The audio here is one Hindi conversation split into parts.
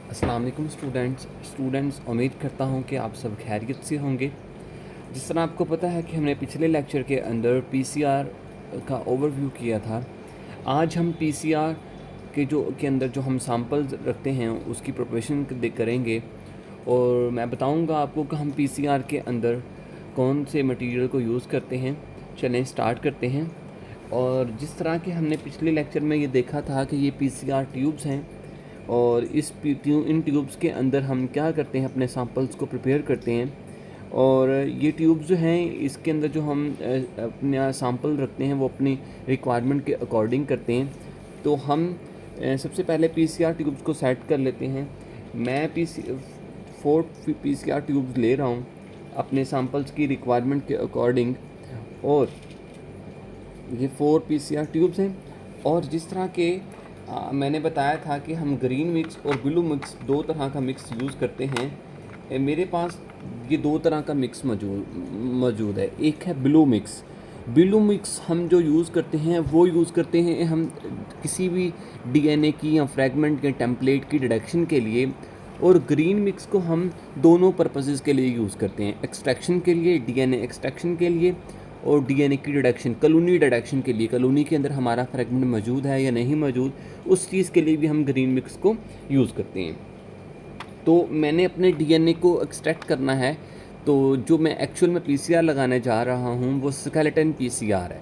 अस्सलाम वालेकुम स्टूडेंट्स उम्मीद करता हूँ कि आप सब खैरियत से होंगे। जिस तरह आपको पता है कि हमने पिछले लेक्चर के अंदर पीसीआर का ओवरव्यू किया था। आज हम पीसीआर के अंदर जो हम सैंपल्स रखते हैं उसकी प्रिपरेशन करेंगे और मैं बताऊँगा आपको कि हम पीसीआर के अंदर कौन से मटेरियल को यूज़ करते हैं। चलें स्टार्ट करते हैं। और जिस तरह के हमने पिछले लेक्चर में ये देखा था कि ये पीसीआर ट्यूब्स हैं और इन ट्यूब्स के अंदर हम क्या करते हैं, अपने सैंपल्स को प्रिपेयर करते हैं। और ये ट्यूब्स जो हैं इसके अंदर जो हम अपना सैंपल रखते हैं वो अपनी रिक्वायरमेंट के अकॉर्डिंग करते हैं। तो हम सबसे पहले पीसीआर ट्यूब्स को सेट कर लेते हैं। मैं 4 पीसीआर ट्यूब्स ले रहा हूँ अपने सैंपल्स की रिक्वायरमेंट के अकॉर्डिंग, और ये 4 पीसीआर ट्यूब्स हैं। और जिस तरह के मैंने बताया था कि हम ग्रीन मिक्स और ब्लू मिक्स 2 तरह का मिक्स यूज़ करते हैं। मेरे पास ये 2 तरह का मिक्स मौजूद है। एक है ब्लू मिक्स हम जो यूज़ करते हैं वो यूज़ करते हैं हम किसी भी डीएनए की या फ्रैगमेंट के टेम्पलेट की डिटेक्शन के लिए। और ग्रीन मिक्स को हम दोनों पर्पसेस के लिए यूज़ करते हैं, एक्सट्रैक्शन के लिए, डीएनए एक्सट्रैक्शन के लिए, और डीएनए की डिटेक्शन, कॉलोनी डिटेक्शन के लिए, कॉलोनी के अंदर हमारा फ्रैगमेंट मौजूद है या नहीं मौजूद, उस चीज़ के लिए भी हम ग्रीन मिक्स को यूज़ करते हैं। तो मैंने अपने डीएनए को एक्सट्रैक्ट करना है, तो जो मैं एक्चुअल में पीसीआर लगाने जा रहा हूँ वो स्केलेटन पीसीआर है।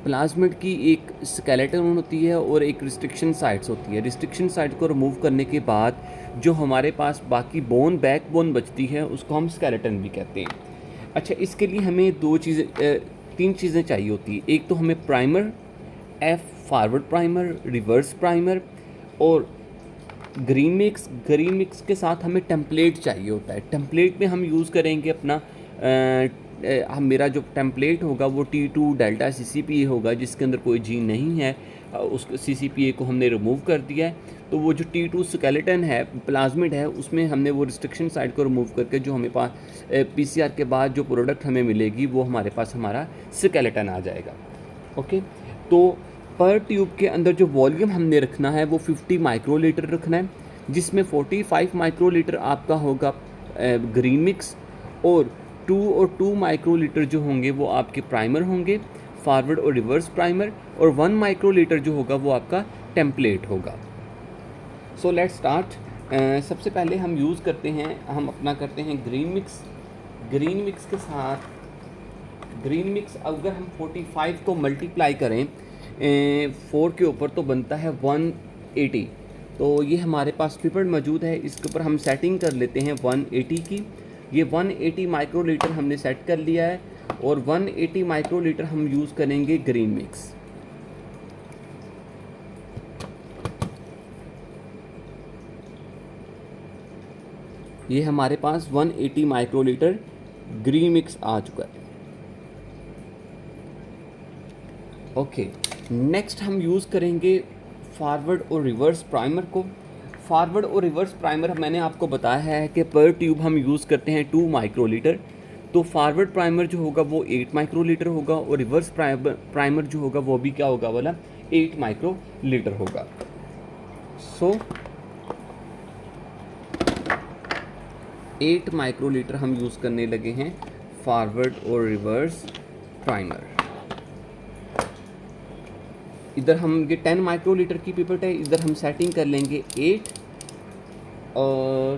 प्लाज्मिड की एक स्केलेटन होती है और एक रिस्ट्रिक्शन साइट्स होती है। रिस्ट्रिक्शन साइट को रिमूव करने के बाद जो हमारे पास बाकी बैकबोन बचती है उसको हम स्केलेटन भी कहते हैं। अच्छा, इसके लिए हमें 3 चीज़ें चाहिए होती है। एक तो हमें primer, forward primer, reverse primer, और ग्रीन मिक्स के साथ हमें टेम्पलेट चाहिए होता है। टेम्पलेट में हम यूज़ करेंगे अपना मेरा जो टेम्पलेट होगा वो T2 डेल्टा CCPA होगा, जिसके अंदर कोई जीन नहीं है। उस CCPA को हमने रिमूव कर दिया है। तो वो जो T2 स्केलेटन है, प्लाज्मिड है, उसमें हमने वो रिस्ट्रिक्शन साइट को रिमूव करके जो हमें पास पीसीआर के बाद जो प्रोडक्ट हमें मिलेगी वो हमारे पास हमारा स्केलेटन आ जाएगा। ओके, तो पर ट्यूब के अंदर जो वॉल्यूम हमने रखना है वो 50 माइक्रोलीटर रखना है, जिसमें 45 माइक्रोलीटर आपका होगा ग्रीन मिक्स, और 2 माइक्रोलीटर जो होंगे वो आपके प्राइमर होंगे, फॉरवर्ड और रिवर्स प्राइमर, और 1 माइक्रोलीटर जो होगा वो आपका टेम्पलेट होगा। So let's start. सबसे पहले हम यूज़ करते हैं, हम अपना करते हैं ग्रीन मिक्स के साथ। ग्रीन मिक्स अगर हम 45 को मल्टीप्लाई करें 4 के ऊपर तो बनता है 180। तो ये हमारे पास पिपेट मौजूद है, इसके ऊपर हम सेटिंग कर लेते हैं 180 की। ये 180 माइक्रोलीटर हमने सेट कर लिया है, और 180 माइक्रोलीटर हम यूज़ करेंगे ग्रीन मिक्स। ये हमारे पास 180 माइक्रोलीटर ग्रीन मिक्स आ चुका है। ओके, नेक्स्ट हम यूज़ करेंगे फॉरवर्ड और रिवर्स प्राइमर को। फॉरवर्ड और रिवर्स प्राइमर मैंने आपको बताया है कि पर ट्यूब हम यूज़ करते हैं 2 माइक्रोलीटर। तो फॉरवर्ड प्राइमर जो होगा वो 8 माइक्रोलीटर होगा, और रिवर्स प्राइमर जो होगा वो भी क्या होगा वाला 8 माइक्रोलीटर होगा। सो 8 माइक्रोलीटर हम यूज़ करने लगे हैं फॉरवर्ड और रिवर्स प्राइमर। इधर हम ये 10 माइक्रोलीटर की पिपेट है, इधर हम सेटिंग कर लेंगे 8। और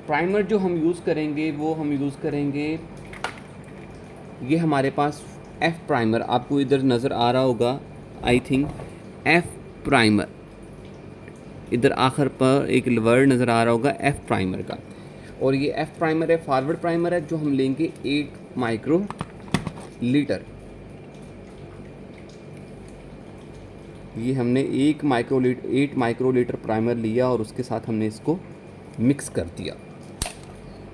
प्राइमर जो हम यूज़ करेंगे वो हम यूज़ करेंगे, ये हमारे पास F प्राइमर आपको इधर नज़र आ रहा होगा, आई थिंक F प्राइमर, इधर आखिर पर एक वर्ड नज़र आ रहा होगा F प्राइमर का। और ये F प्राइमर है, फॉरवर्ड प्राइमर है, जो हम लेंगे 8 माइक्रोलीटर। ये हमने 8 माइक्रोलीटर प्राइमर लिया और उसके साथ हमने इसको मिक्स कर दिया।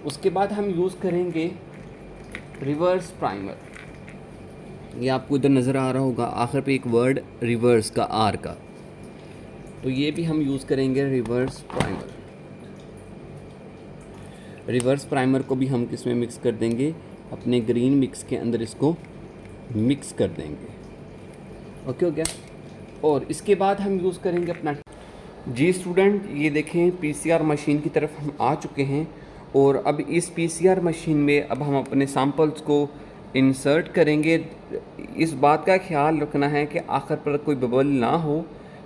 उसके बाद हम यूज़ करेंगे रिवर्स प्राइमर। ये आपको इधर नज़र आ रहा होगा आखिर पे एक वर्ड रिवर्स का, R का। तो ये भी हम यूज़ करेंगे रिवर्स प्राइमर। रिवर्स प्राइमर को भी हम किस में मिक्स कर देंगे, अपने ग्रीन मिक्स के अंदर इसको मिक्स कर देंगे। ओके हो गया। और इसके बाद हम यूज़ करेंगे अपना जी स्टूडेंट, ये देखें पीसीआर मशीन की तरफ हम आ चुके हैं और अब इस पीसीआर मशीन में अब हम अपने सैंपल्स को इंसर्ट करेंगे। इस बात का ख्याल रखना है कि आखिर पर कोई बबल ना हो,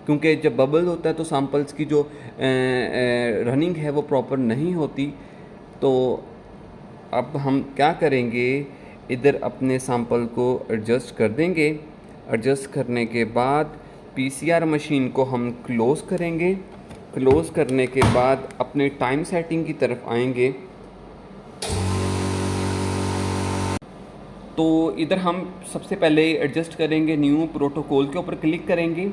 क्योंकि जब बबल होता है तो सैंपल्स की जो रनिंग है वो प्रॉपर नहीं होती। तो अब हम क्या करेंगे, इधर अपने सैंपल को एडजस्ट कर देंगे। एडजस्ट करने के बाद पीसीआर मशीन को हम क्लोज़ करेंगे। क्लोज़ करने के बाद अपने टाइम सेटिंग की तरफ आएंगे। तो इधर हम सबसे पहले एडजस्ट करेंगे, न्यू प्रोटोकॉल के ऊपर क्लिक करेंगे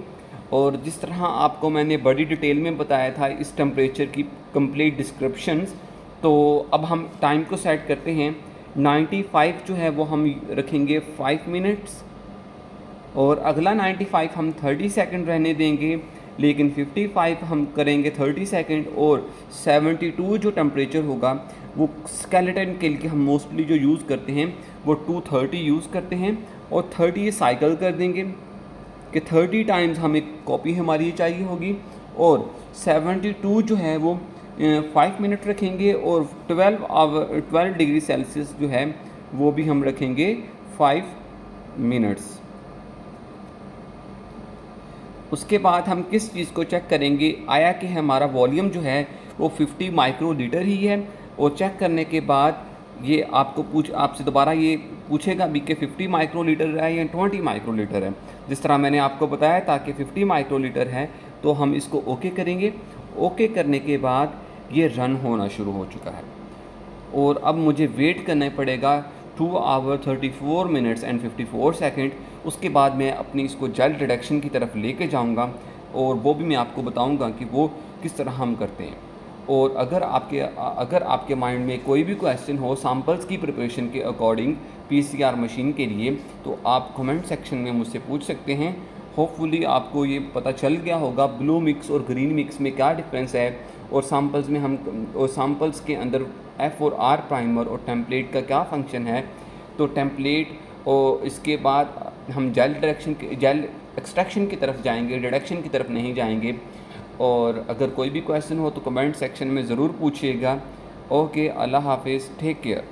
और जिस तरह आपको मैंने बड़ी डिटेल में बताया था इस टेम्परेचर की कंप्लीट डिस्क्रिप्शंस, तो अब हम टाइम को सेट करते हैं। 95 जो है वो हम रखेंगे 5 मिनट्स और अगला 95 हम 30 सेकंड रहने देंगे, लेकिन 55 हम करेंगे 30 सेकंड और 72 जो टेम्परेचर होगा वो स्केलेटन के लिए हम मोस्टली जो यूज़ करते हैं वो 230 यूज़ करते हैं और 30 साइकिल कर देंगे कि 30 टाइम्स हमें कॉपी हमारी चाहिए होगी और 72 जो है वो 5 मिनट रखेंगे और 12 डिग्री सेल्सियस जो है वो भी हम रखेंगे 5 मिनट्स। उसके बाद हम किस चीज़ को चेक करेंगे, आया कि हमारा वॉल्यूम जो है वो 50 माइक्रो लीटर ही है। और चेक करने के बाद ये आपसे दोबारा ये पूछेगा भी कि 50 माइक्रो लीटर है या 20 माइक्रो लीटर है। जिस तरह मैंने आपको बताया था कि 50 माइक्रो लीटर है, तो हम इसको ओके करेंगे। ओके करने के बाद ये रन होना शुरू हो चुका है और अब मुझे वेट करना पड़ेगा 2 आवर 34 मिनट्स एंड 54 सेकंड। उसके बाद मैं अपनी इसको जेल रिडक्शन की तरफ लेके जाऊंगा और वो भी मैं आपको बताऊंगा कि वो किस तरह हम करते हैं। और अगर आपके माइंड में कोई भी क्वेश्चन हो सैम्पल्स की प्रिपरेशन के अकॉर्डिंग पीसीआर मशीन के लिए, तो आप कमेंट सेक्शन में मुझसे पूछ सकते हैं। होपफुली आपको ये पता चल गया होगा ब्लू मिक्स और ग्रीन मिक्स में क्या डिफरेंस है और सैम्पल्स के अंदर एफ और आर प्राइमर और टेम्पलेट का क्या फंक्शन है। तो टेम्पलेट और इसके बाद हम जेल एक्सट्रैक्शन की तरफ जाएंगे, रिडक्शन की तरफ नहीं जाएंगे। और अगर कोई भी क्वेश्चन हो तो कमेंट सेक्शन में ज़रूर पूछिएगा। ओके, अल्लाह हाफिज़, टेक केयर।